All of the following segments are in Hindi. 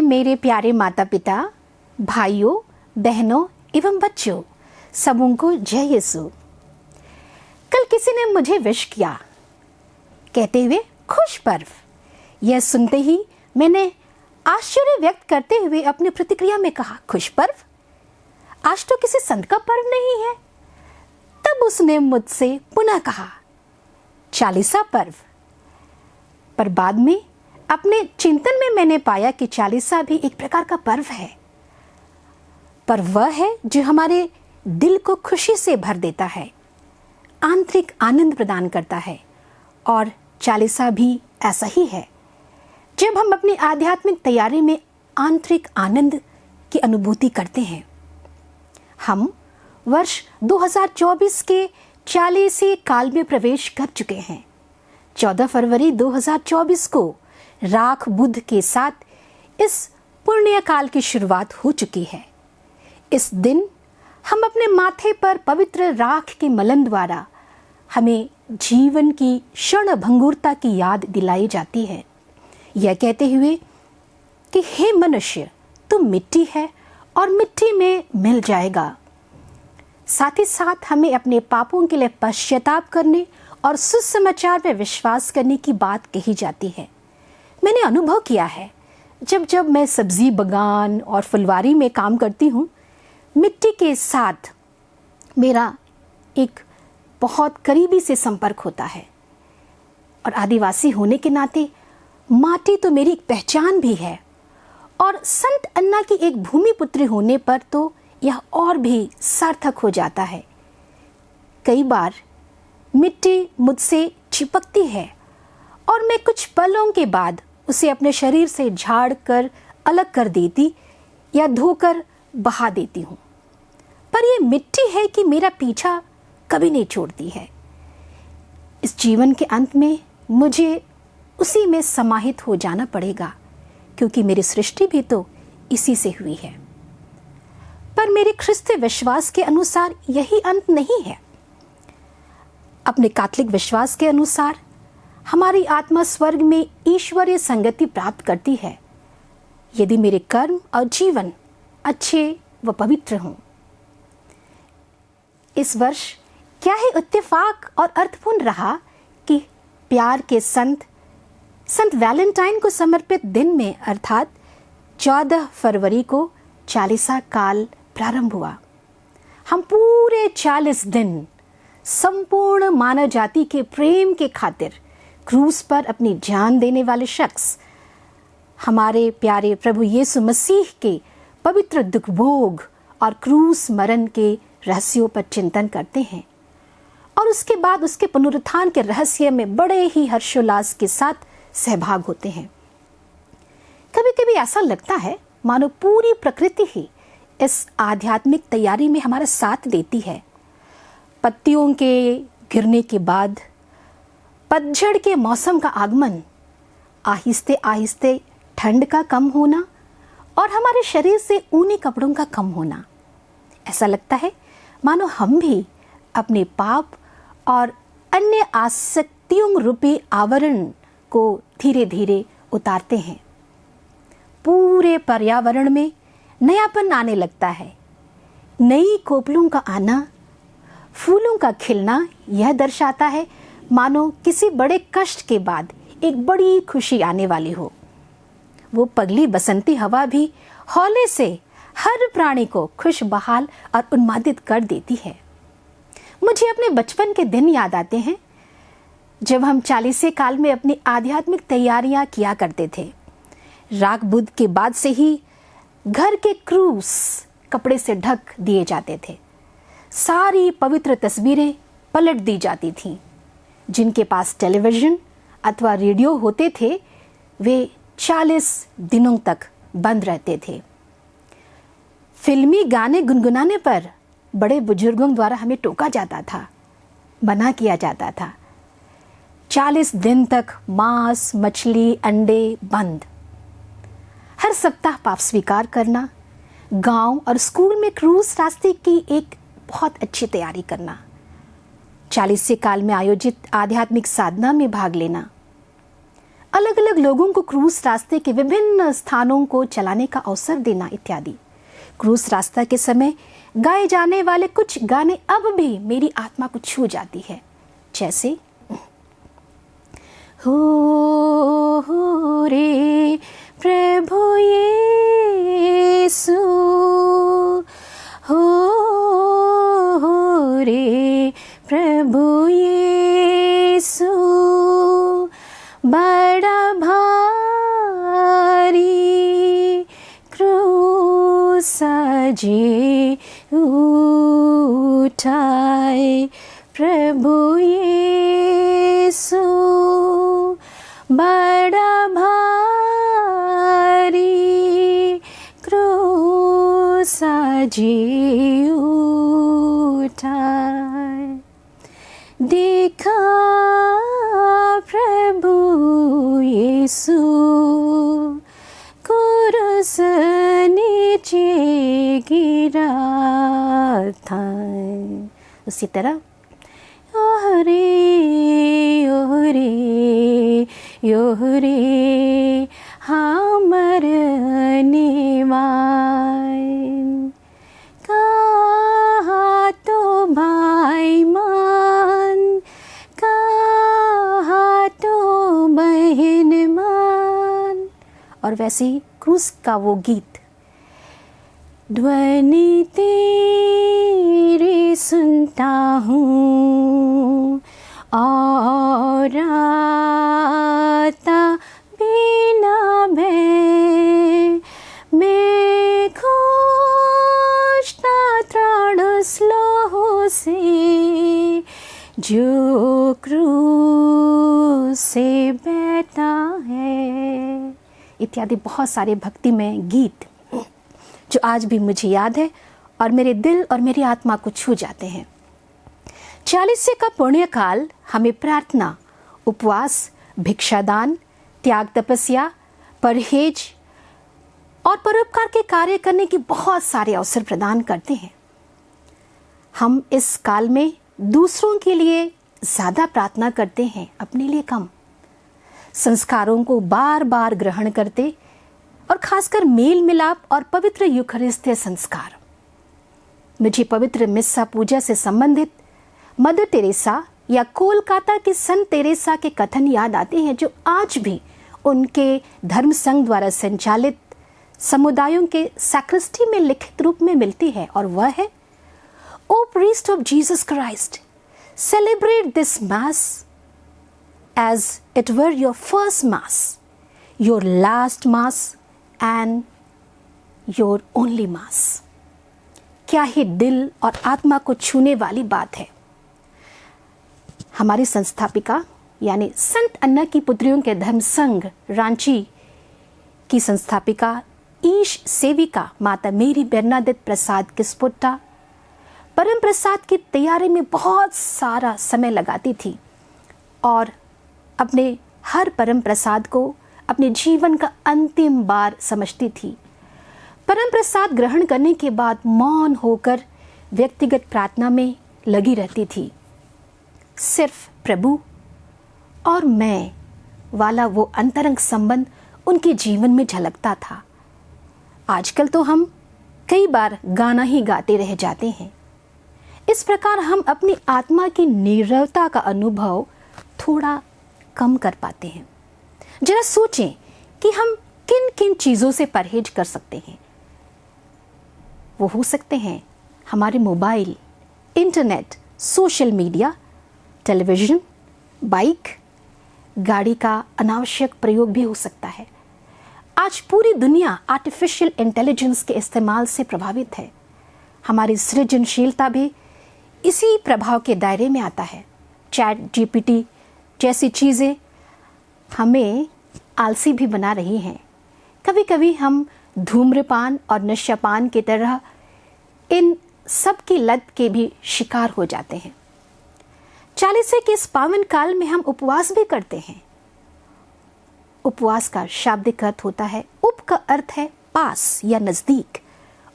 मेरे प्यारे माता पिता, भाइयों, बहनों एवं बच्चों, सबों को जय यीशु। कल किसी ने मुझे विश किया कहते हुए खुश पर्व। यह सुनते ही मैंने आश्चर्य व्यक्त करते हुए अपनी प्रतिक्रिया में कहा, खुश पर्व? आज तो किसी संत का पर्व नहीं है। तब उसने मुझसे पुनः कहा, चालीसा पर्व। पर बाद में अपने चिंतन में मैंने पाया कि चालीसा भी एक प्रकार का पर्व है, पर वह है जो हमारे दिल को खुशी से भर देता है, आंतरिक आनंद प्रदान करता है। और चालीसा भी ऐसा ही है, जब हम अपनी आध्यात्मिक तैयारी में आंतरिक आनंद की अनुभूति करते हैं। हम वर्ष 2024 के 40वें काल में प्रवेश कर चुके हैं। 14 फरवरी 2024 को राख बुध के साथ इस पुण्य काल की शुरुआत हो चुकी है। इस दिन हम अपने माथे पर पवित्र राख के मलन द्वारा हमें जीवन की क्षण भंगुरता की याद दिलाई जाती है, यह कहते हुए कि हे मनुष्य, तुम मिट्टी है और मिट्टी में मिल जाएगा। साथ ही साथ हमें अपने पापों के लिए पश्चाताप करने और सुसमाचार में विश्वास करने की बात कही जाती है। मैंने अनुभव किया है, जब मैं सब्जी बागान और फुलवारी में काम करती हूँ, मिट्टी के साथ मेरा एक बहुत करीबी से संपर्क होता है। और आदिवासी होने के नाते माटी तो मेरी एक पहचान भी है, और संत अन्ना की एक भूमि पुत्री होने पर तो यह और भी सार्थक हो जाता है। कई बार मिट्टी मुझसे चिपकती है और मैं कुछ पलों के बाद उसे अपने शरीर से झाड़ कर अलग कर देती या धोकर बहा देती हूँ, पर यह मिट्टी है कि मेरा पीछा कभी नहीं छोड़ती है। इस जीवन के अंत में मुझे उसी में समाहित हो जाना पड़ेगा, क्योंकि मेरी सृष्टि भी तो इसी से हुई है। पर मेरे ख्रिस्तीय विश्वास के अनुसार यही अंत नहीं है। अपने कैथोलिक विश्वास के अनुसार हमारी आत्मा स्वर्ग में ईश्वरीय संगति प्राप्त करती है, यदि मेरे कर्म और जीवन अच्छे व पवित्र हों। इस वर्ष क्या ही इत्तेफाक और अर्थपूर्ण रहा कि प्यार के संत वैलेंटाइन को समर्पित दिन में अर्थात 14 फरवरी को चालीसा काल प्रारंभ हुआ। हम पूरे 40 दिन संपूर्ण मानव जाति के प्रेम के खातिर क्रूस पर अपनी जान देने वाले शख्स, हमारे प्यारे प्रभु यीशु मसीह के पवित्र दुख भोग और क्रूस मरण के रहस्यों पर चिंतन करते हैं, और उसके बाद उसके पुनरुत्थान के रहस्य में बड़े ही हर्षोल्लास के साथ सहभाग होते हैं। कभी कभी ऐसा लगता है मानो पूरी प्रकृति ही इस आध्यात्मिक तैयारी में हमारा साथ देती है। पत्तियों के गिरने के बाद पतझड़ के मौसम का आगमन, आहिस्ते आहिस्ते ठंड का कम होना और हमारे शरीर से ऊनी कपड़ों का कम होना। ऐसा लगता है मानो हम भी अपने पाप और अन्य आसक्तियों रूपी आवरण को धीरे धीरे उतारते हैं। पूरे पर्यावरण में नयापन आने लगता है। नई कोपलों का आना, फूलों का खिलना यह दर्शाता है मानो किसी बड़े कष्ट के बाद एक बड़ी खुशी आने वाली हो। वो पगली बसंती हवा भी हौले से हर प्राणी को खुश बहाल और उन्मादित कर देती है। मुझे अपने बचपन के दिन याद आते हैं, जब हम 40वें काल में अपनी आध्यात्मिक तैयारियां किया करते थे। राख बुध के बाद से ही घर के क्रूस कपड़े से ढक दिए जाते थे। सारी पवित्र तस्वीरें पलट दी जाती थीं। जिनके पास टेलीविज़न अथवा रेडियो होते थे, वे 40 दिनों तक बंद रहते थे। फिल्मी गाने गुनगुनाने पर बड़े बुजुर्गों द्वारा हमें टोका जाता था, मना किया जाता था। 40 दिन तक मांस, मछली, अंडे बंद। हर सप्ताह पाप स्वीकार करना, गांव और स्कूल में क्रूस रास्ते की एक बहुत अच्छी तैयारी करना, 40वें काल में आयोजित आध्यात्मिक साधना में भाग लेना, अलग अलग लोगों को क्रूस रास्ते के विभिन्न स्थानों को चलाने का अवसर देना इत्यादि। क्रूस रास्ता के समय गाए जाने वाले कुछ गाने अब भी मेरी आत्मा को छू जाती है, जैसे हो रे प्रभु यीशु, हो रे प्रभु यीशु, बड़ा भारी क्रूस सजे उठाए, प्रभु यीशु बड़ा भारी क्रूस सजे उठाए। देखा प्रभु यीशु क्रूस नीचे गिरा था। उसी तरह ओहरे ओहरे ओहरे हमर निवाय, कहा तो भाई मान, कहा तो बहन मान। और वैसे ही क्रूस का वो गीत, ध्वनि तेरी सुनता हूँ और आता बिना भय, मैं खोजता त्राण स्लोह से, जो क्रूस से बैठा है। इत्यादि बहुत सारे भक्तिमय गीत जो आज भी मुझे याद है और मेरे दिल और मेरी आत्मा को छू जाते हैं। 40 का पुण्य काल हमें प्रार्थना, उपवास, भिक्षादान, त्याग, तपस्या, परहेज और परोपकार के कार्य करने की बहुत सारे अवसर प्रदान करते हैं। हम इस काल में दूसरों के लिए ज़्यादा प्रार्थना करते हैं, अपने लिए कम। संस्कारों को बार बार ग्रहण करते और खासकर मेल मिलाप और पवित्र यूखरिस्तीय संस्कार। मुझे पवित्र मिस्सा पूजा से संबंधित मदर टेरेसा या कोलकाता के संत टेरेसा के कथन याद आते हैं, जो आज भी उनके धर्म संघ द्वारा संचालित समुदायों के सैक्रिस्टी में लिखित रूप में मिलती है। और वह है, O priest of Jesus Christ, celebrate this mass as it were your first mass, your last mass and your only mass. क्या ही दिल और आत्मा को छूने वाली बात है। हमारी संस्थापिका यानी संत अन्ना की पुत्रियों के धर्म संघ रांची की संस्थापिका ईश सेविका माता मेरी बेर्नादेत प्रसाद किस्पुट्टा परम प्रसाद की तैयारी में बहुत सारा समय लगाती थी और अपने हर परम प्रसाद को अपने जीवन का अंतिम बार समझती थी। परम प्रसाद ग्रहण करने के बाद मौन होकर व्यक्तिगत प्रार्थना में लगी रहती थी। सिर्फ प्रभु और मैं वाला वो अंतरंग संबंध उनके जीवन में झलकता था। आजकल तो हम कई बार गाना ही गाते रह जाते हैं। इस प्रकार हम अपनी आत्मा की नीरवता का अनुभव थोड़ा कम कर पाते हैं। जरा सोचें कि हम किन किन चीज़ों से परहेज कर सकते हैं। वो हो सकते हैं हमारे mobile, internet, social media, television, bike, गाड़ी का अनावश्यक प्रयोग भी हो सकता है। आज पूरी दुनिया आर्टिफिशियल इंटेलिजेंस के इस्तेमाल से प्रभावित है। हमारी सृजनशीलता भी इसी प्रभाव के दायरे में आता है। चैट जीपीटी जैसी चीज़ें हमें आलसी भी बना रही हैं। कभी कभी हम धूम्रपान और नशापान की तरह इन सब की लत के भी शिकार हो जाते हैं। 40 के इस पावन काल में हम उपवास भी करते हैं। उपवास का शाब्दिक अर्थ होता है, उप का अर्थ है पास या नज़दीक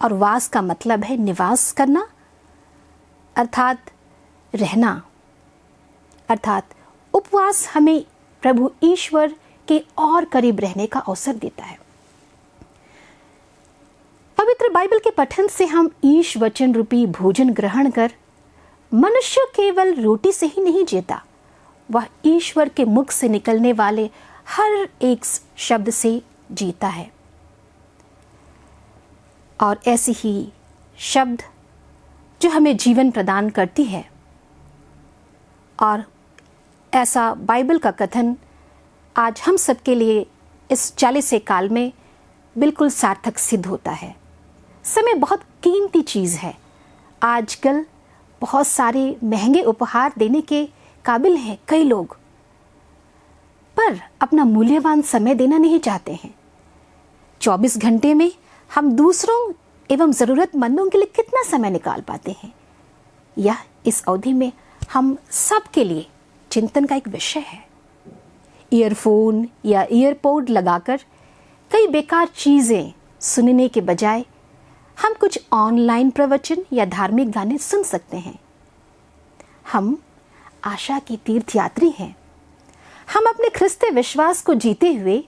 और वास का मतलब है निवास करना अर्थात रहना। अर्थात उपवास हमें प्रभु ईश्वर के और करीब रहने का अवसर देता है। पवित्र बाइबल के पठन से हम ईश वचन रूपी भोजन ग्रहण कर मनुष्य केवल रोटी से ही नहीं जीता, वह ईश्वर के मुख से निकलने वाले हर एक शब्द से जीता है। और ऐसी ही शब्द जो हमें जीवन प्रदान करती है, और ऐसा बाइबल का कथन आज हम सबके लिए इस 40 काल में बिल्कुल सार्थक सिद्ध होता है। समय बहुत कीमती चीज़ है। आजकल बहुत सारे महंगे उपहार देने के काबिल हैं कई लोग, पर अपना मूल्यवान समय देना नहीं चाहते हैं। 24 घंटे में हम दूसरों एवं ज़रूरतमंदों के लिए कितना समय निकाल पाते हैं, यह इस अवधि में हम सब के लिए चिंतन का एक विषय है। ईयरफोन या ईयरपोड लगाकर कई बेकार चीज़ें सुनने के बजाय हम कुछ ऑनलाइन प्रवचन या धार्मिक गाने सुन सकते हैं। हम आशा की तीर्थयात्री हैं। हम अपने ख्रिस्तीय विश्वास को जीते हुए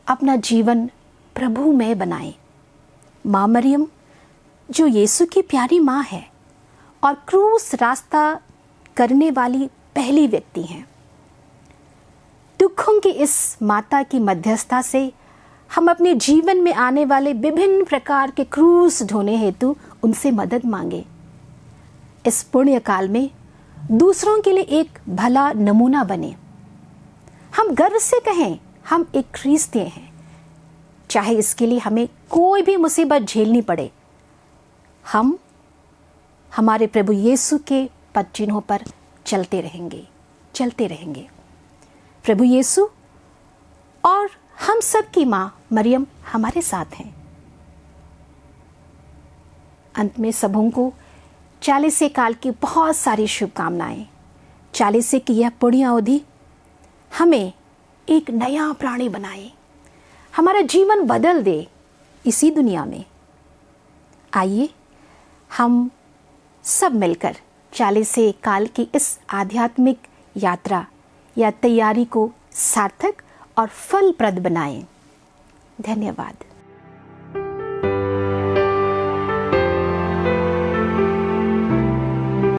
अपना जीवन प्रभुमय बनाएं। माँ मरियम जो यीशु की प्यारी माँ है और क्रूस रास्ता करने वाली पहली व्यक्ति हैं, दुखों की इस माता की मध्यस्थता से हम अपने जीवन में आने वाले विभिन्न प्रकार के क्रूस ढोने हेतु उनसे मदद मांगे। इस पुण्य काल में दूसरों के लिए एक भला नमूना बने। हम गर्व से कहें हम एक ख्रीस्तीय हैं, चाहे इसके लिए हमें कोई भी मुसीबत झेलनी पड़े। हम हमारे प्रभु यीशु के पद चिन्हों पर चलते रहेंगे। प्रभु यीशु और हम सब की माँ मरियम हमारे साथ हैं। अंत में सबों को 40 काल की बहुत सारी शुभकामनाएं। 40 की यह पुण्य अवधि हमें एक नया प्राणी बनाए, हमारा जीवन बदल दे इसी दुनिया में। आइए हम सब मिलकर 40 काल की इस आध्यात्मिक यात्रा या तैयारी को सार्थक और फलप्रद बनाएं। धन्यवाद।